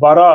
12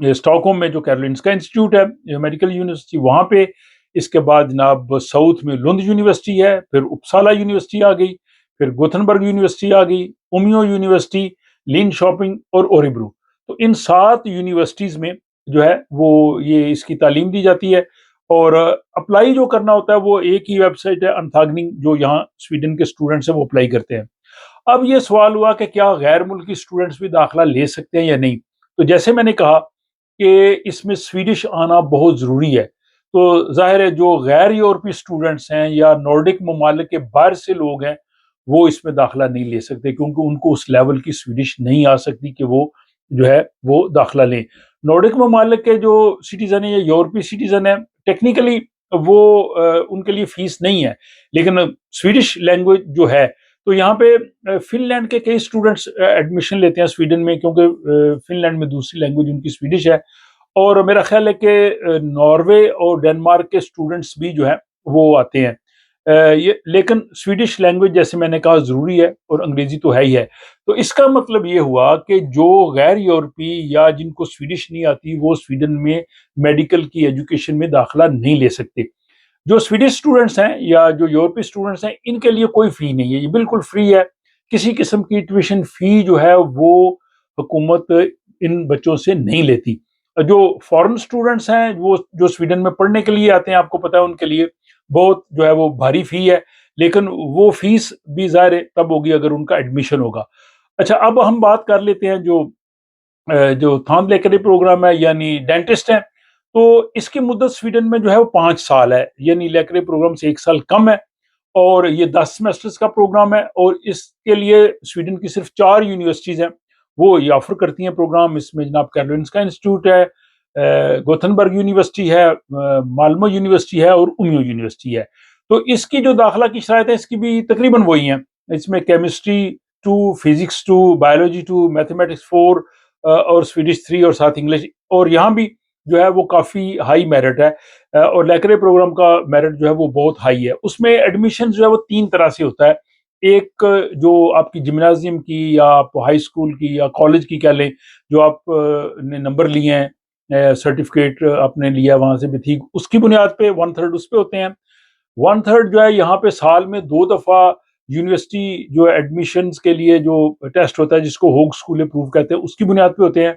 stock home میں جو Karolinska institute ہے میڈیکل یونیورسٹی وہاں پہ، اس کے بعد جناب ساؤتھ میں لند یونیورسٹی ہے، پھر اپسالا یونیورسٹی آ گئی، پھر گوتھنبرگ یونیورسٹی آ گئی، اومیو یونیورسٹی، لین شاپنگ اور اوریبرو۔ تو ان 7 یونیورسٹیز میں جو ہے وہ یہ اس کی تعلیم دی جاتی ہے، اور اپلائی جو کرنا ہوتا ہے وہ ایک ہی ویب سائٹ ہے انتھاگننگ، جو یہاں سویڈن کے اسٹوڈنٹس ہیں وہ اپلائی کرتے ہیں۔ اب یہ سوال ہوا کہ کیا غیر ملکی اسٹوڈنٹس بھی داخلہ لے سکتے ہیں یا نہیں؟ تو جیسے میں نے کہا کہ اس میں سویڈش آنا بہت ضروری ہے، تو ظاہر ہے جو غیر یورپی اسٹوڈنٹس ہیں یا نارڈک ممالک کے باہر سے لوگ ہیں وہ اس میں داخلہ نہیں لے سکتے، کیونکہ ان کو اس لیول کی سویڈش نہیں آ سکتی کہ وہ جو ہے وہ داخلہ لیں۔ نارڈک ممالک کے جو سٹیزن ہیں یا یورپی سٹیزن ہیں، ٹیکنیکلی وہ ان کے لیے فیس نہیں ہے، لیکن سویڈش لینگویج جو ہے، تو یہاں پہ فن لینڈ کے کئی اسٹوڈنٹس ایڈمیشن لیتے ہیں سویڈن میں، کیونکہ فن لینڈ میں دوسری لینگویج ان کی سویڈش ہے، اور میرا خیال ہے کہ ناروے اور ڈنمارک کے اسٹوڈنٹس بھی جو ہیں وہ آتے ہیں۔ لیکن سویڈش لینگویج جیسے میں نے کہا ضروری ہے، اور انگریزی تو ہے ہی ہے۔ تو اس کا مطلب یہ ہوا کہ جو غیر یورپی یا جن کو سویڈش نہیں آتی وہ سویڈن میں میڈیکل کی ایجوکیشن میں داخلہ نہیں لے سکتے۔ جو سویڈش اسٹوڈنٹس ہیں یا جو یورپی اسٹوڈنٹس ہیں ان کے لیے کوئی فی نہیں ہے، یہ بالکل فری ہے، کسی قسم کی ٹیوشن فی جو ہے وہ حکومت ان بچوں سے نہیں لیتی۔ جو فورن اسٹوڈنٹس ہیں وہ جو سویڈن میں پڑھنے کے لیے آتے ہیں، آپ کو پتا ہے ان کے لیے بہت جو ہے وہ بھاری فی ہے، لیکن وہ فیس بھی ظاہر تب ہوگی اگر ان کا ایڈمیشن ہوگا۔ اچھا، اب ہم بات کر لیتے ہیں جو تھان لیکرے پروگرام ہے یعنی ڈینٹسٹ ہیں، تو اس کی مدت سویڈن میں جو ہے وہ 5 سال ہے، یعنی لیکرے پروگرام سے 1 سال کم ہے، اور یہ 10 سیمسٹرز کا پروگرام ہے، اور اس کے لیے سویڈن کی صرف 4 یونیورسٹیز ہیں وہ یہ آفر کرتی ہیں پروگرام۔ اس میں جناب کیرولنسکا انسٹیٹیوٹ ہے، گوتھنبرگ یونیورسٹی ہے، مالمو یونیورسٹی ہے، اور اومیو یونیورسٹی ہے۔ تو اس کی جو داخلہ کی شرائط ہے اس کی بھی تقریباً وہی ہیں، اس میں کیمسٹری 2، فزکس 2، بایولوجی 2، میتھمیٹکس 4، اور سویڈش 3، اور ساتھ انگلش، اور یہاں بھی جو ہے وہ کافی ہائی میرٹ ہے، اور لیکرے پروگرام کا میرٹ جو ہے وہ بہت ہائی ہے۔ اس میں ایڈمیشن جو ہے وہ 3 طرح سے ہوتا ہے، ایک جو آپ کی جمنازیم کی یا آپ ہائی اسکول کی یا کالج کی کہہ لیں، جو آپ نے نمبر لیے ہیں، سرٹیفکیٹ آپ نے لیا وہاں سے بھی ٹھیک، اس کی بنیاد پہ 1/3 اس پہ ہوتے ہیں۔ 1/3 جو ہے یہاں پہ سال میں 2 دفعہ یونیورسٹی جو ایڈمیشنز کے لیے جو ٹیسٹ ہوتا ہے جس کو ہوگ اسکول اپروو کہتے ہیں اس کی بنیاد پہ ہوتے ہیں،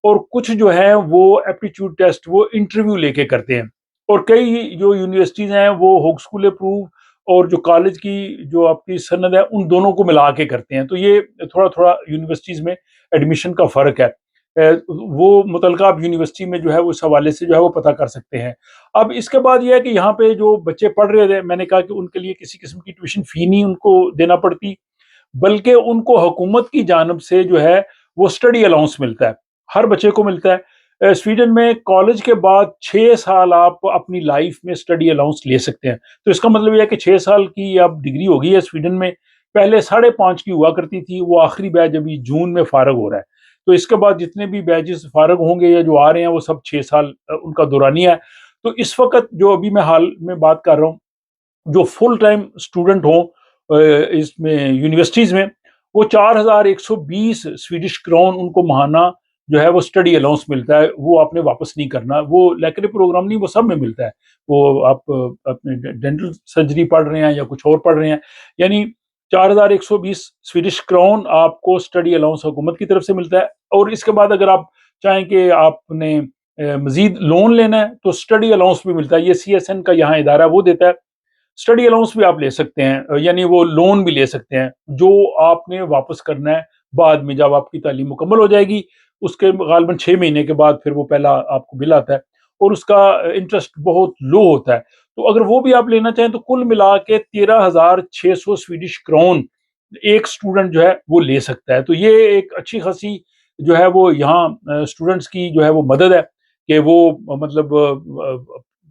اور کچھ جو ہیں وہ ایپٹیچیوڈ ٹیسٹ وہ انٹرویو لے کے کرتے ہیں، اور کئی جو یونیورسٹیز ہیں وہ ہوگ اسکول اپروو اور جو کالج کی جو آپ کی سند ہے ان دونوں کو ملا کے کرتے ہیں۔ تو یہ تھوڑا تھوڑا یونیورسٹیز میں ایڈمیشن کا فرق ہے، وہ متعلقہ آپ یونیورسٹی میں جو ہے وہ اس حوالے سے جو ہے وہ پتہ کر سکتے ہیں۔ اب اس کے بعد یہ ہے کہ یہاں پہ جو بچے پڑھ رہے تھے، میں نے کہا کہ ان کے لیے کسی قسم کی ٹیوشن فی نہیں ان کو دینا پڑتی، بلکہ ان کو حکومت کی جانب سے جو ہے وہ اسٹڈی الاؤنس ملتا ہے، ہر بچے کو ملتا ہے۔ سویڈن میں کالج کے بعد 6 سال آپ اپنی لائف میں اسٹڈی الاؤنس لے سکتے ہیں، تو اس کا مطلب یہ ہے کہ 6 سال کی اب ڈگری ہو گئی ہے سویڈن میں، پہلے 5.5 کی ہوا کرتی تھی، وہ آخری بیچ ابھی جون میں فارغ ہو رہا ہے، تو اس کے بعد جتنے بھی بیچز فارغ ہوں گے یا جو آ رہے ہیں وہ سب 6 سال ان کا دورانیہ ہے۔ تو اس وقت جو ابھی میں حال میں بات کر رہا ہوں، جو فل ٹائم اسٹوڈنٹ ہوں اس میں یونیورسٹیز میں، وہ 4120 سویڈش کرون ان کو ماہانہ جو ہے وہ اسٹڈی الاؤنس ملتا ہے، وہ آپ نے واپس نہیں کرنا، وہ لیکرے پروگرام نہیں، وہ سب میں ملتا ہے، وہ آپ اپنے ڈینٹل سرجری پڑھ رہے ہیں یا کچھ اور پڑھ رہے ہیں، یعنی 4120 سویڈش کرون آپ کو اسٹڈی الاؤنس حکومت کی طرف سے ملتا ہے۔ اور اس کے بعد اگر آپ چاہیں کہ آپ نے مزید لون لینا ہے تو اسٹڈی الاؤنس بھی ملتا ہے، یہ CSN کا یہاں ادارہ وہ دیتا ہے، اسٹڈی الاؤنس بھی آپ لے سکتے ہیں، یعنی وہ لون بھی لے سکتے ہیں جو آپ نے واپس کرنا ہے بعد میں، جب آپ کی تعلیم مکمل ہو جائے گی اس کے غالباً 6 مہینے کے بعد پھر وہ پہلا آپ کو بل آتا ہے، اور اس کا انٹرسٹ بہت لو ہوتا ہے، تو اگر وہ بھی آپ لینا چاہیں تو کل ملا کے 13,600 سویڈش کرون ایک اسٹوڈنٹ جو ہے وہ لے سکتا ہے۔ تو یہ ایک اچھی خاصی جو ہے وہ یہاں اسٹوڈنٹس کی جو ہے وہ مدد ہے کہ وہ مطلب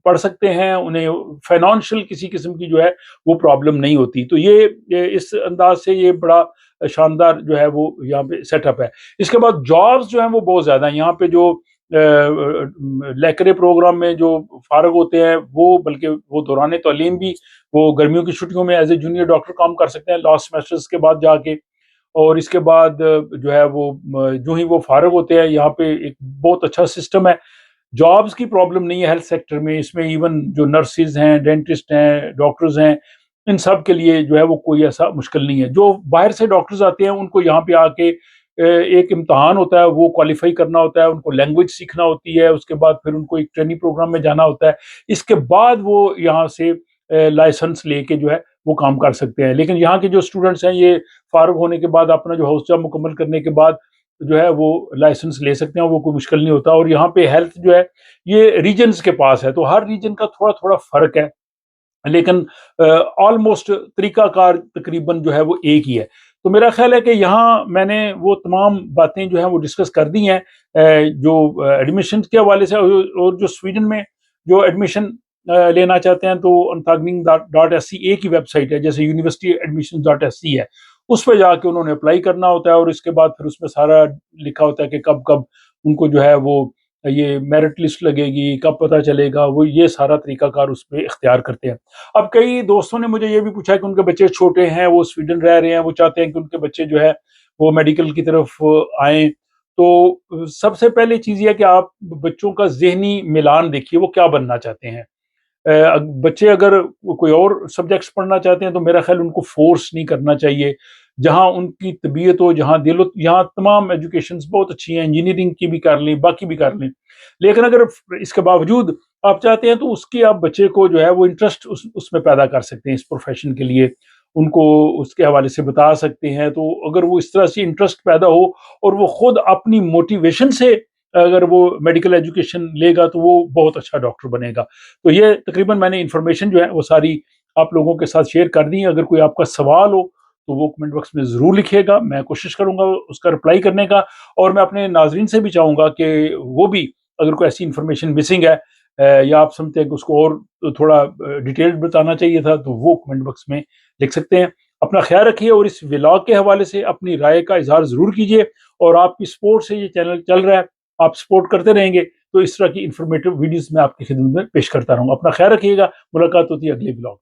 پڑھ سکتے ہیں، انہیں فائنانشل کسی قسم کی جو ہے وہ پرابلم نہیں ہوتی۔ تو یہ اس انداز سے یہ بڑا شاندار جو ہے وہ یہاں پہ سیٹ اپ ہے۔ اس کے بعد جابز جو ہیں وہ بہت زیادہ ہیں یہاں پہ، جو لیکرے پروگرام میں جو فارغ ہوتے ہیں وہ، بلکہ وہ دوران تعلیم بھی وہ گرمیوں کی چھٹیوں میں ایز اے جونیئر ڈاکٹر کام کر سکتے ہیں لاسٹ سیمسٹرز کے بعد جا کے، اور اس کے بعد جو ہے وہ جو ہی وہ فارغ ہوتے ہیں، یہاں پہ ایک بہت اچھا سسٹم ہے، جابس کی پرابلم نہیں ہے ہیلتھ سیکٹر میں، اس میں ایون جو نرسز ہیں، ڈینٹسٹ ہیں، ڈاکٹرز ہیں، ان سب کے لیے جو ہے وہ کوئی ایسا مشکل نہیں ہے۔ جو باہر سے ڈاکٹرز آتے ہیں ان کو یہاں پہ آ کے ایک امتحان ہوتا ہے، وہ کوالیفائی کرنا ہوتا ہے، ان کو لینگویج سیکھنا ہوتی ہے، اس کے بعد پھر ان کو ایک ٹریننگ پروگرام میں جانا ہوتا ہے، اس کے بعد وہ یہاں سے لائسنس لے کے جو ہے وہ کام کر سکتے ہیں۔ لیکن یہاں کے جو اسٹوڈنٹس ہیں یہ فارغ ہونے کے بعد اپنا جو ہاؤس جاب مکمل کرنے کے بعد جو ہے وہ لائسنس لے سکتے ہیں، وہ کوئی مشکل نہیں ہوتا۔ اور یہاں پہ ہیلتھ جو ہے یہ ریجنز کے پاس ہے، تو ہر ریجن کا تھوڑا تھوڑا فرق ہے، لیکن آلموسٹ طریقہ کار تقریباً جو ہے وہ ایک ہی ہے۔ تو میرا خیال ہے کہ یہاں میں نے وہ تمام باتیں جو ہیں وہ ڈسکس کر دی ہیں جو ایڈمیشن کے حوالے سے، اور جو سویڈن میں جو ایڈمیشن لینا چاہتے ہیں تو انتاگننگ ڈاٹ ایس سی ایک ہی ویب سائٹ ہے، جیسے university admission dot S C ہے، اس پہ جا کے انہوں نے اپلائی کرنا ہوتا ہے، اور اس کے بعد پھر اس میں سارا لکھا ہوتا ہے کہ کب کب ان کو جو ہے وہ یہ میرٹ لسٹ لگے گی، کب پتہ چلے گا، وہ یہ سارا طریقہ کار اس پہ اختیار کرتے ہیں۔ اب کئی دوستوں نے مجھے یہ بھی پوچھا کہ ان کے بچے چھوٹے ہیں، وہ سویڈن رہ رہے ہیں، وہ چاہتے ہیں کہ ان کے بچے جو ہے وہ میڈیکل کی طرف آئیں، تو سب سے پہلے چیز یہ ہے کہ آپ بچوں کا ذہنی میلان دیکھیے، وہ کیا بننا چاہتے ہیں۔ بچے اگر کوئی اور سبجیکٹس پڑھنا چاہتے ہیں تو میرا خیال ان کو فورس نہیں کرنا چاہیے، جہاں ان کی طبیعت ہو، جہاں دل ہو، یہاں تمام ایجوکیشنز بہت اچھی ہیں، انجینئرنگ کی بھی کر لیں، باقی بھی کر لیں، لیکن اگر اس کے باوجود آپ چاہتے ہیں تو اس کی آپ بچے کو جو ہے وہ انٹرسٹ اس میں پیدا کر سکتے ہیں، اس پروفیشن کے لیے ان کو اس کے حوالے سے بتا سکتے ہیں۔ تو اگر وہ اس طرح سے انٹرسٹ پیدا ہو اور وہ خود اپنی موٹیویشن سے اگر وہ میڈیکل ایجوکیشن لے گا تو وہ بہت اچھا ڈاکٹر بنے گا۔ تو یہ تقریباً میں نے انفارمیشن جو ہے وہ ساری آپ لوگوں کے ساتھ شیئر کر دی۔ اگر کوئی آپ کا سوال ہو تو وہ کمنٹ باکس میں ضرور لکھیے گا، میں کوشش کروں گا اس کا رپلائی کرنے کا، اور میں اپنے ناظرین سے بھی چاہوں گا کہ وہ بھی اگر کوئی ایسی انفارمیشن مسنگ ہے یا آپ سمجھتے ہیں کہ اس کو اور تھوڑا ڈیٹیل بتانا چاہیے تھا تو وہ کمنٹ باکس میں لکھ سکتے ہیں۔ اپنا خیال رکھیے، اور اس ولاگ کے حوالے سے اپنی رائے کا اظہار ضرور کیجیے، اور آپ کی سپورٹ سے یہ چینل چل رہا ہے، آپ سپورٹ کرتے رہیں گے تو اس طرح کی انفارمیٹیو ویڈیوز میں آپ کی خدمت میں پیش کرتا رہوں گا۔ اپنا خیال رکھیے گا، ملاقات ہوتی ہے اگلے ولاگ۔